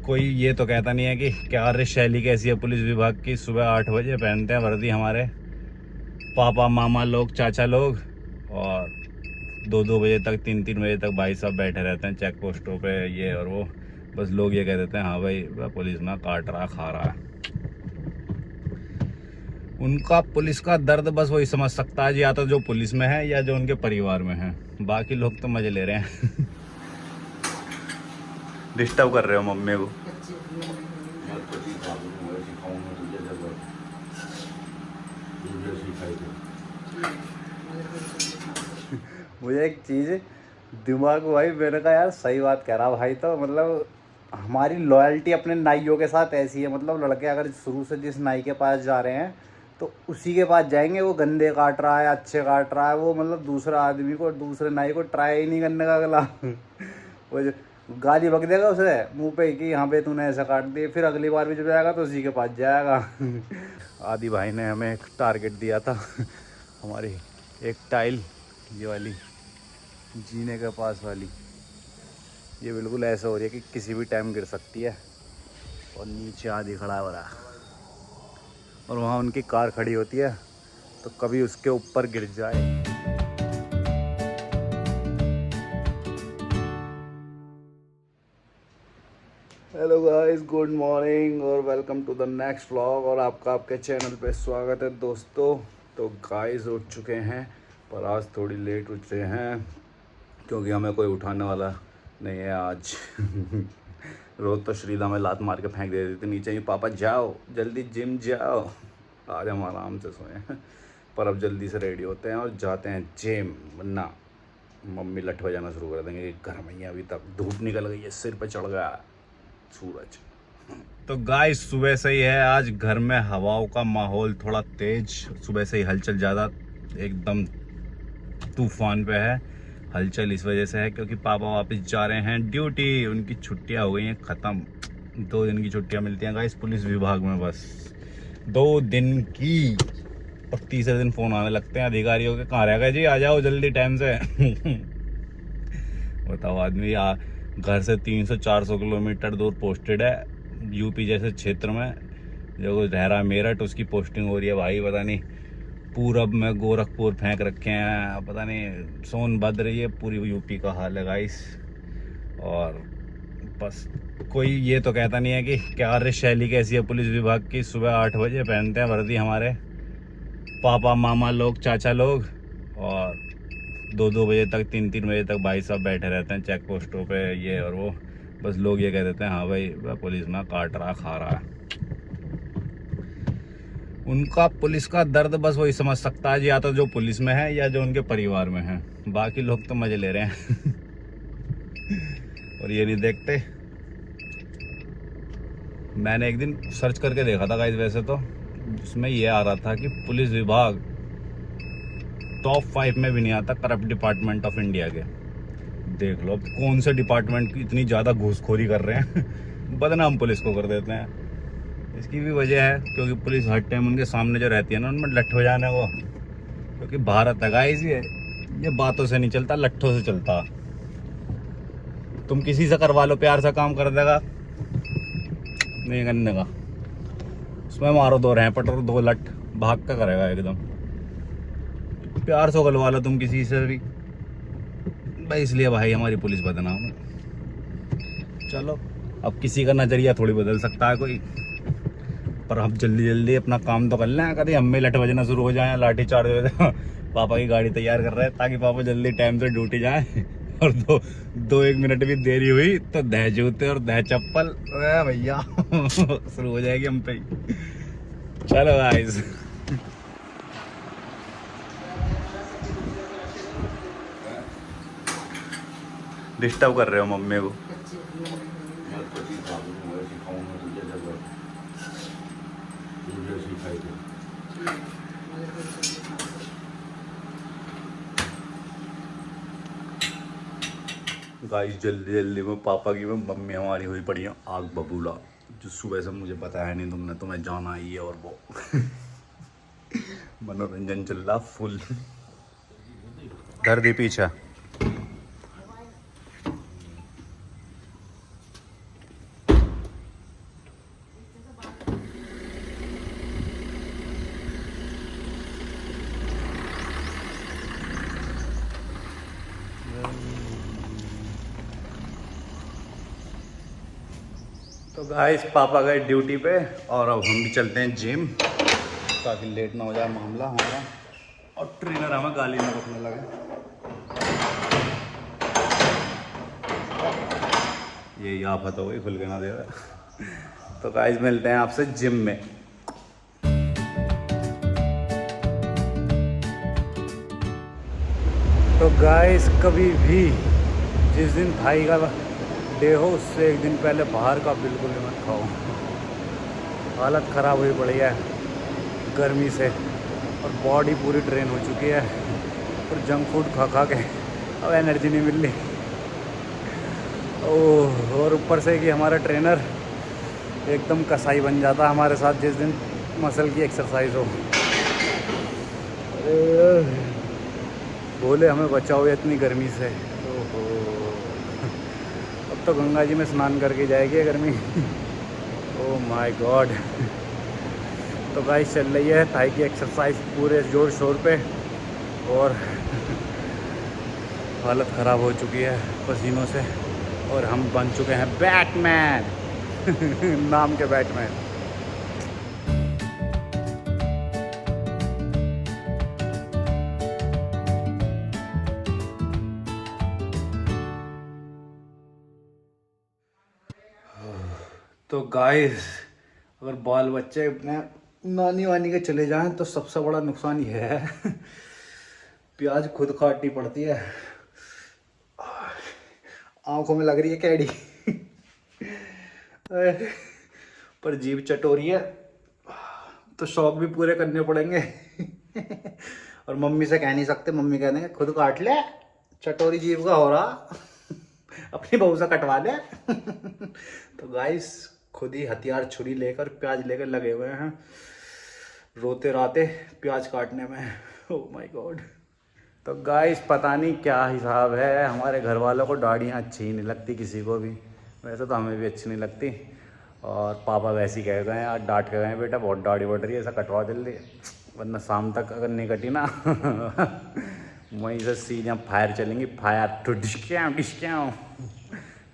कोई ये तो कहता नहीं है कि कार्य शैली कैसी है पुलिस विभाग की। सुबह 8 बजे पहनते हैं वर्दी हमारे पापा मामा लोग, चाचा लोग, और 2-2 बजे तक, 3-3 बजे तक भाई साहब बैठे रहते हैं चेक पोस्टों पे, ये और वो। बस लोग ये कह देते हैं हाँ भाई पुलिस में काट रहा, खा रहा है। उनका पुलिस का दर्द बस वही समझ सकता है, या तो जो पुलिस में है या जो उनके परिवार में है। बाकी लोग तो मजे ले रहे हैं। डिस्टर्ब कर रहे हो मम्मी को। मुझे एक चीज़ दिमाग में भाई, मैंने कहा यार सही बात कह रहा भाई। तो मतलब हमारी लॉयल्टी अपने नाइयों के साथ ऐसी है, मतलब लड़के अगर शुरू से जिस नाई के पास जा रहे हैं तो उसी के पास जाएंगे। वो गंदे काट रहा है, अच्छे काट रहा है, वो मतलब दूसरा आदमी को, दूसरे नाई को ट्राई ही नहीं करने का अगला। वो जो गाली बक देगा उसे मुंह पे कि यहाँ पे तूने ऐसा काट दिया, फिर अगली बार भी जब जाएगा तो उसी के पास जाएगा। आदि भाई ने हमें एक टारगेट दिया था, हमारी एक टाइल ये वाली जीने के पास वाली, ये बिल्कुल ऐसा हो रही है कि किसी भी टाइम गिर सकती है। और नीचे आदि खड़ा हो रहा है और वहाँ उनकी कार खड़ी होती है, तो कभी उसके ऊपर गिर जाए। हेलो गाइस, गुड मॉर्निंग और welcome to the next vlog. और आपका आपके चैनल पे स्वागत है दोस्तों। तो गाइस उठ चुके हैं, पर आज थोड़ी लेट उठे हैं क्योंकि हमें कोई उठाने वाला नहीं है आज। रोज़ तो श्रीदा में लात मार के फेंक दे देती थी नीचे ही, पापा जाओ जल्दी जिम जाओ। आज हम आराम से सोए हैं, पर अब जल्दी से रेडी होते हैं और जाते हैं जिम, वरना मम्मी लठ बजाना शुरू कर देंगे कि घर में अभी तक धूप निकल गई है, सिर पे चढ़ गया सूरज। तो गाइस सुबह से ही है आज घर में हवाओं का माहौल थोड़ा तेज, सुबह से ही हलचल ज़्यादा, एकदम तूफान पे है। हलचल इस वजह से है क्योंकि पापा वापस जा रहे हैं ड्यूटी, उनकी छुट्टियां हो गई हैं ख़त्म। 2 दिन की छुट्टियां मिलती हैं गाइस पुलिस विभाग में, बस 2 दिन की। और तीसरे दिन फ़ोन आने लगते हैं अधिकारियों के, कहाँ रह गए जी, आ जाओ जल्दी टाइम से। बताओ आदमी घर से 300-400 किलोमीटर दूर पोस्टेड है यूपी जैसे क्षेत्र में, जो रह रहा है मेरठ, उसकी पोस्टिंग हो रही है भाई पता नहीं पूरब में गोरखपुर फेंक रखे हैं, पता नहीं सोनभद्र, ये पूरी यूपी का हाल है गाइस। और बस कोई ये तो कहता नहीं है कि कार्य शैली कैसी है पुलिस विभाग की। सुबह 8 बजे पहनते हैं वर्दी हमारे पापा मामा लोग, चाचा लोग, और 2-2 बजे तक, 3-3 बजे तक भाई साहब बैठे रहते हैं चेक पोस्टों पे, ये और वो। बस लोग ये कह देते हैं हाँ भाई पुलिस में काट रहा, खा रहा है। उनका पुलिस का दर्द बस वही समझ सकता है, या तो जो पुलिस में है या जो उनके परिवार में है। बाकी लोग तो मजे ले रहे हैं। और ये नहीं देखते। मैंने एक दिन सर्च करके देखा था गाइस, वैसे तो उसमें ये आ रहा था कि पुलिस विभाग टॉप 5 में भी नहीं आता करप्ट डिपार्टमेंट ऑफ इंडिया के। देख लो अब कौन से डिपार्टमेंट की इतनी ज़्यादा घूसखोरी कर रहे हैं। बदनाम पुलिस को कर देते हैं। इसकी भी वजह है क्योंकि पुलिस हर टाइम उनके सामने जो रहती है ना, उनमें लठ हो जाने को, क्योंकि भारत है गाइस, ये बातों से नहीं चलता, लट्ठों से चलता। तुम किसी से करवा लो, प्यार से काम कर देगा, नहीं करने का, उसमें मारो 2 रैपट और 2 लठ, भाग का करेगा एकदम। प्यार से गलवा लो तुम किसी से भी भाई, इसलिए भाई हमारी पुलिस बदनाम है। चलो अब किसी का नज़रिया थोड़ी बदल सकता है कोई, पर हम जल्दी जल्दी अपना काम तो कर लें, कभी हम में लठ बजना शुरू हो जाए, लाठी चार्ज हो जाए। पापा की गाड़ी तैयार कर रहे हैं ताकि पापा जल्दी टाइम से ड्यूटी जाए, और 2-1 मिनट भी देरी हुई तो दह जूते और दह चप्पल भैया शुरू हो जाएगी हम पे। चलो गाइस, डिस्टर्ब कर रहे हो मम्मी को। गाइस जल्दी जल्दी में पापा की में मम्मी हमारी हुई पड़ी है आग बबूला, जो सुबह से मुझे बताया नहीं तुमने, तुम्हें जाना ही है और वो मनोरंजन चल रहा फुल। घर दी पीछे तो गाइस पापा गए ड्यूटी पे और अब हम भी चलते हैं जिम ताकि लेट ना हो जाए मामला हमारा। और ट्रेनर हमें गाली में रखने लगे। ये आफत हो गई, खुल के ना दे रहा। तो गाइस मिलते हैं आपसे जिम में। तो गाइस कभी भी जिस दिन थाई का डे हो उससे एक दिन पहले बाहर का बिल्कुल भी मत खाओ। हालत ख़राब हुई पड़ी है गर्मी से और बॉडी पूरी ड्रेन हो चुकी है और जंक फूड खा खा के अब एनर्जी नहीं मिल रही। ओह, और ऊपर से कि हमारा ट्रेनर एकदम कसाई बन जाता हमारे साथ जिस दिन मसल की एक्सरसाइज हो। अरे बोले हमें बचाओ इतनी गर्मी से। ओहो, अब तो गंगा जी में स्नान करके जाएगी गर्मी। Oh my God. तो गाइस चल रही है थाई की एक्सरसाइज पूरे जोर शोर पे और हालत ख़राब हो चुकी है पसीनों से और हम बन चुके हैं बैटमैन नाम के बैटमैन। तो गाइस अगर बाल बच्चे अपने नानी वानी के चले जाएं तो सबसे बड़ा नुकसान ये है प्याज खुद काटनी पड़ती है। आंखों में लग रही है कैडी पर जीभ चटोरी है तो शौक भी पूरे करने पड़ेंगे। और मम्मी से कह नहीं सकते, मम्मी कह देंगे खुद काट ले, चटोरी जीभ का हो रहा अपनी बहू से कटवा ले। तो गाइस खुद ही हथियार छुरी लेकर प्याज लेकर लगे हुए हैं रोते राते प्याज काटने में। Oh my God. तो गाइस पता नहीं क्या हिसाब है, हमारे घर वालों को दाढ़ियाँ अच्छी ही नहीं लगती किसी को भी, वैसे तो हमें भी अच्छी नहीं लगती। और पापा वैसे ही कह गए आज डांट के गए बेटा बहुत दाढ़ी बढ़ रही है, ऐसा कटवा जल्दी वरना शाम तक अगर नहीं कटी ना वहीं से सीधे फायर चलेंगी, फायर टू डिस्क्याँ।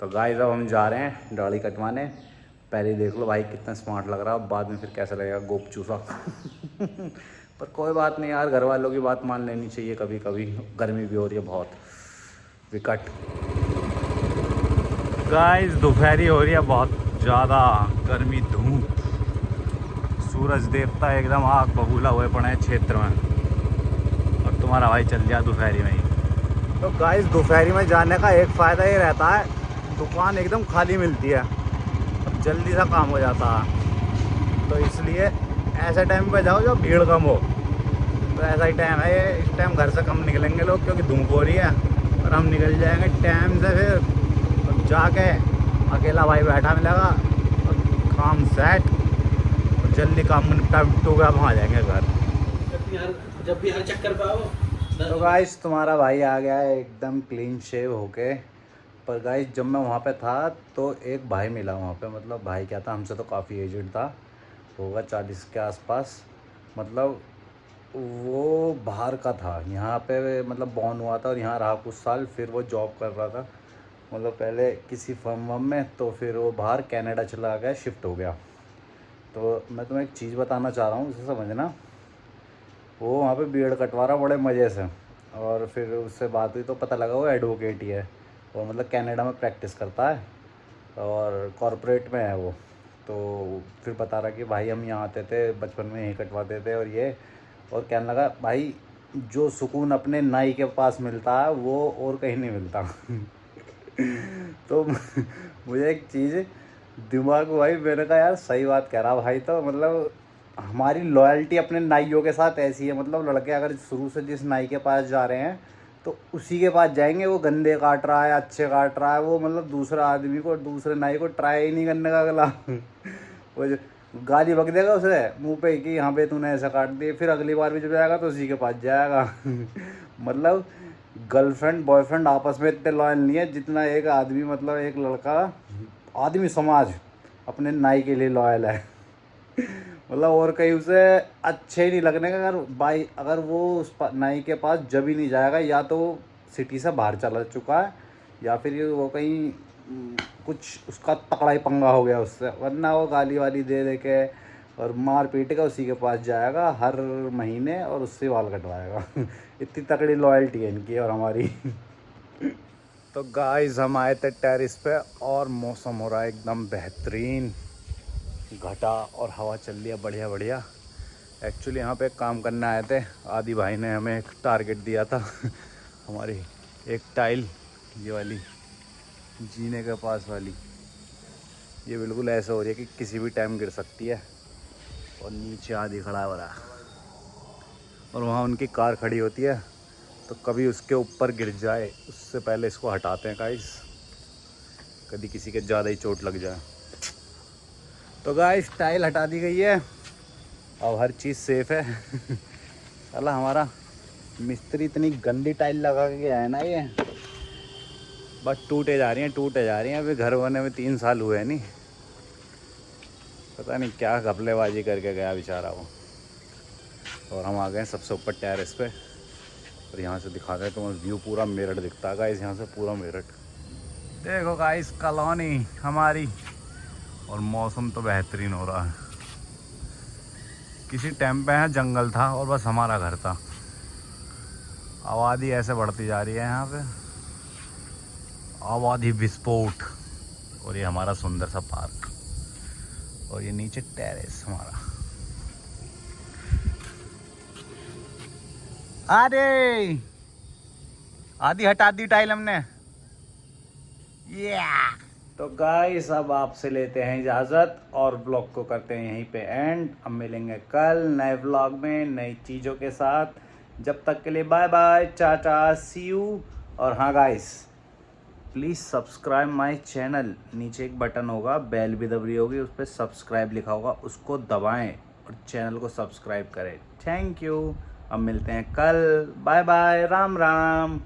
तो गाइस अब हम जा रहे हैं दाढ़ी कटवाने। पहले ही देख लो भाई कितना स्मार्ट लग रहा है, बाद में फिर कैसा लगेगा गोप चूसा। पर कोई बात नहीं यार, घर वालों की बात मान लेनी चाहिए कभी कभी, गर्मी भी हो रही है बहुत विकट। गाइस दोपहरी हो रही है बहुत ज़्यादा गर्मी, धूप, सूरज देवता एकदम आग बबूला हुए पड़े हैं क्षेत्र में और तुम्हारा भाई चल गया दोपहरी में ही। तो गाइस दोपहरी में जाने का एक फ़ायदा ये रहता है दुकान एकदम खाली मिलती है और जल्दी सा काम हो जाता है। तो इसलिए ऐसे टाइम पे जाओ जब भीड़ कम हो। तो ऐसा ही टाइम है ये, इस टाइम घर से कम निकलेंगे लोग क्योंकि धूप हो रही है और हम निकल जाएंगे टाइम से फिर और जाके अकेला भाई बैठा मिलेगा और काम सेट और जल्दी काम निपटा टूगा हम आ जाएंगे घर। जब भी हर चक्कर पे आओ। तो गाइस तुम्हारा भाई आ गया है एकदम क्लीन शेव होके। पर गाइस जब मैं वहाँ पे था तो एक भाई मिला वहाँ पे, मतलब भाई क्या था, हमसे तो काफ़ी एजड था, होगा 40 के आसपास। मतलब वो बाहर का था, यहाँ पे मतलब बॉर्न हुआ था और यहाँ रहा कुछ साल, फिर वो जॉब कर रहा था मतलब पहले किसी फर्म वम में, तो फिर वो बाहर कनाडा चला गया, शिफ्ट हो गया। तो मैं तुम्हें एक चीज़ बताना चाह रहा हूँ, उसे समझना। वो वहाँ पे बीएड कटवा रहा बड़े मज़े से और फिर उससे बात हुई तो पता लगा वो एडवोकेट ही है और मतलब कनाडा में प्रैक्टिस करता है और कॉरपोरेट में है वो। तो फिर बता रहा कि भाई हम यहाँ आते थे बचपन में यहीं कटवाते थे और ये, और कहने लगा भाई जो सुकून अपने नाई के पास मिलता है वो और कहीं नहीं मिलता। तो मुझे एक चीज़ दिमाग में भाई, मैंने कहा यार सही बात कह रहा भाई। तो मतलब हमारी लॉयल्टी अपने नाइयों के साथ ऐसी है, मतलब लड़के अगर शुरू से जिस नाई के पास जा रहे हैं तो उसी के पास जाएंगे। वो गंदे काट रहा है अच्छे काट रहा है, वो मतलब दूसरा आदमी को, दूसरे नाई को ट्राई ही नहीं करने का अगला। वो गाली बक देगा उसे मुंह पे कि यहाँ पे तूने ऐसा काट दिया, फिर अगली बार भी जब जाएगा तो उसी के पास जाएगा। मतलब गर्लफ्रेंड बॉयफ्रेंड आपस में इतने लॉयल नहीं है जितना एक आदमी, मतलब एक लड़का, आदमी समाज अपने नाई के लिए लॉयल है। मतलब और कहीं उसे अच्छे ही नहीं लगने का। अगर भाई अगर वो उस नाई के पास जब ही नहीं जाएगा, या तो सिटी से बाहर चला चुका है या फिर वो कहीं कुछ उसका तकड़ा ही पंगा हो गया उससे, वरना वो गाली वाली दे दे के और मार पीट के उसी के पास जाएगा हर महीने और उससे बाल कटवाएगा। इतनी तकड़ी लॉयल्टी है इनकी और हमारी। तो गाइस हम आए थे टेरिस पे और मौसम हो रहा है एकदम बेहतरीन, घटा और हवा चल रही है बढ़िया बढ़िया। एक्चुअली यहाँ पे एक काम करने आए थे, आदि भाई ने हमें एक टारगेट दिया था। हमारी एक टाइल ये वाली जीने के पास वाली, ये बिल्कुल ऐसा हो रही है कि किसी भी टाइम गिर सकती है। और नीचे आदि खड़ा हो रहा है और वहाँ उनकी कार खड़ी होती है, तो कभी उसके ऊपर गिर जाए उससे पहले इसको हटाते हैं गाइस, कभी किसी के ज़्यादा ही चोट लग जाए। तो गाइस टाइल हटा दी गई है, अब हर चीज़ सेफ है। साला हमारा मिस्त्री इतनी गंदी टाइल लगा के गया है ना, ये बस टूटे जा रही हैं। अभी घर बने में 3 साल हुए हैं, नहीं पता नहीं क्या घपलेबाजी करके गया बेचारा वो। और हम आ गए सबसे ऊपर टेरेस पे और यहाँ से दिखा रहे तो व्यू पूरा मेरठ दिखता है गाइस, यहाँ से पूरा मेरठ देखो गाइस, कॉलोनी हमारी। और मौसम तो बेहतरीन हो रहा है। किसी टाइम पे यहाँ जंगल था और बस हमारा घर था। आबादी ऐसे बढ़ती जा रही है यहाँ पे, आबादी विस्फोट। और ये हमारा सुंदर सा पार्क और ये नीचे टेरेस हमारा। अरे आधी हटा दी टाइल हमने। तो गाइस अब आपसे लेते हैं इजाज़त और ब्लॉग को करते हैं यहीं पे एंड। अब मिलेंगे कल नए ब्लॉग में नई चीज़ों के साथ। जब तक के लिए bye bye, tata, see you. और हाँ guys please subscribe my channel. नीचे एक बटन होगा, बेल भी दबी होगी, उस पर सब्सक्राइब लिखा होगा, उसको दबाएं और चैनल को सब्सक्राइब करें। Thank you. अब मिलते हैं कल, बाय बाय, राम राम।